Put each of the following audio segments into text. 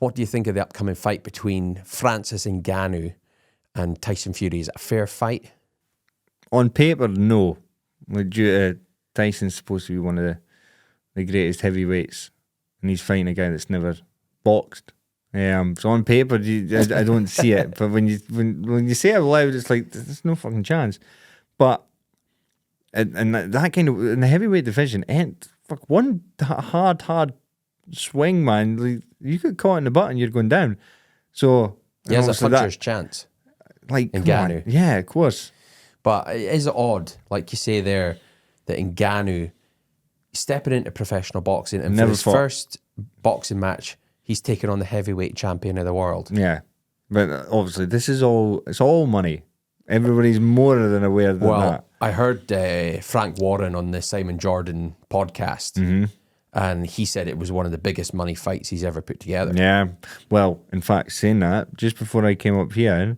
What do you think of the upcoming fight between Francis Ngannou and Tyson Fury? Is it a fair fight? On paper, no. Like, due to Tyson's supposed to be one of the greatest heavyweights, and he's fighting a guy that's never boxed. So on paper, I don't see it. But when you say it out loud, it's like there's no fucking chance. But and that kind of in the heavyweight division, ain't fuck one hard swing, man. Like, you get caught in the butt and you're going down. So he has a puncher's chance. Like Ngannou, yeah, of course. But it is odd, like you say there, that Ngannou stepping into professional boxing and for his first boxing match, he's taken on the heavyweight champion of the world. Yeah, but obviously it's all money. Everybody's more than aware of that. I heard Frank Warren on the Simon Jordan podcast, and he said it was one of the biggest money fights he's ever put together. Yeah, well, in fact, saying that, just before I came up here,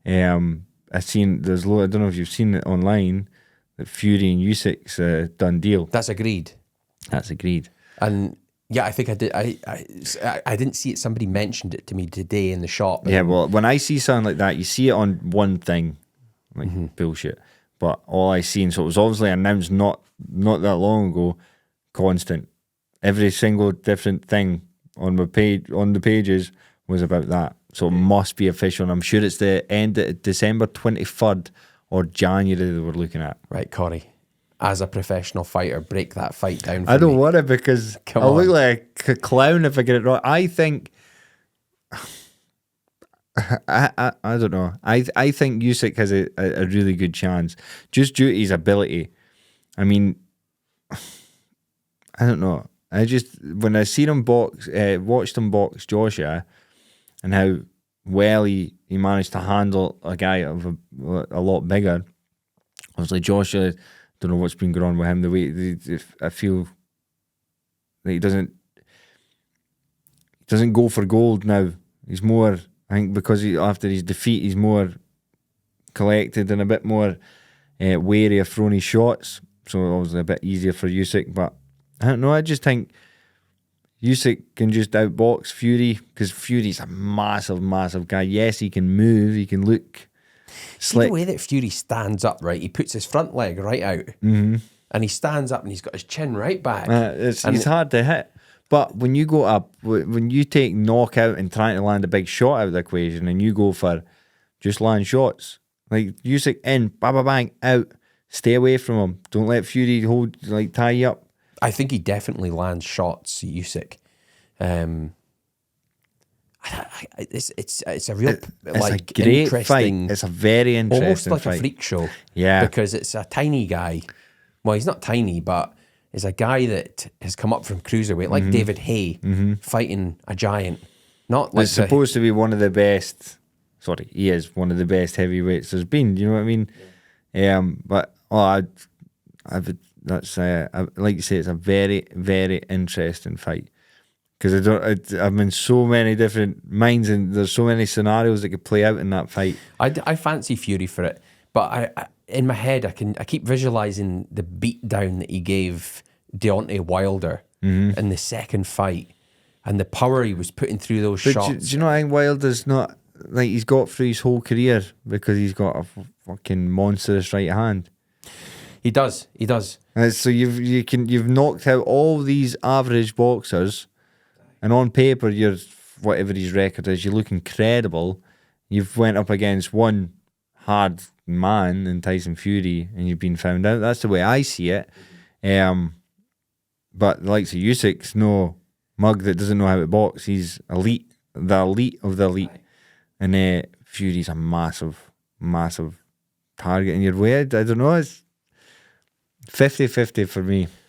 I seen I don't know if you've seen it online, that Fury and Usyk's a done deal. That's agreed. And yeah, I think I did. I didn't see it. Somebody mentioned it to me today in the shop. Yeah, well, when I see something like that, you see it on one thing, like bullshit. But all I seen, so it was obviously announced not that long ago. Constant, every single different thing on my page, on the pages, was about that. So it must be official, and I'm sure it's the end of December 23rd or January that we're looking at. Right, Corey, as a professional fighter, break that fight down for I don't me. want it because I'll look like a clown if I get it wrong. I think I don't know. I think Usyk has a really good chance, just due to his ability. I mean, I don't know. I just, when I seen him watched him box Joshua, and how well he managed to handle a guy of a lot bigger. Obviously, Joshua, don't know what's been going on with him. The way I feel that he doesn't go for gold now. He's more, I think, because after his defeat, he's more collected and a bit more wary of throwing his shots. So obviously a bit easier for Usyk. But I don't know. I just think Usyk can just outbox Fury, because Fury's a massive guy. Yes, he can move. He can look slick. See the way that Fury stands up, right? He puts his front leg right out, and he stands up and he's got his chin right back. He's hard to hit. But when you go up, when you take knockout and trying to land a big shot out of the equation, and you go for just land shots, like Usyk in, bang, out, stay away from him. Don't let Fury tie you up. I think he definitely lands shots, Usyk. It's a real it's a great interesting fight. It's a very interesting almost like fight. a freak show. Yeah, because it's a tiny guy. Well, he's not tiny, but it's a guy that has come up from cruiserweight, like David Hay, fighting a giant. Not like it's supposed to be one of the best. Sorry, he is one of the best heavyweights there's been. You know what I mean? Yeah. But that's like you say, it's a very, very interesting fight, because I'm in so many different minds, and there's so many scenarios that could play out in that fight. I fancy Fury for it, but I in my head I keep visualizing the beat down that he gave Deontay Wilder in the second fight, and the power he was putting through those shots. Do you know, I think Wilder's not like he's got through his whole career because he's got a fucking monstrous right hand. He does. So you've knocked out all these average boxers, and on paper you're, whatever his record is, you look incredible. You've went up against one hard man in Tyson Fury, and you've been found out. That's the way I see it. But the likes of Usyk's no mug that doesn't know how to box. He's elite, the elite of the elite, and Fury's a massive target in your way. I don't know. It's 50-50 for me.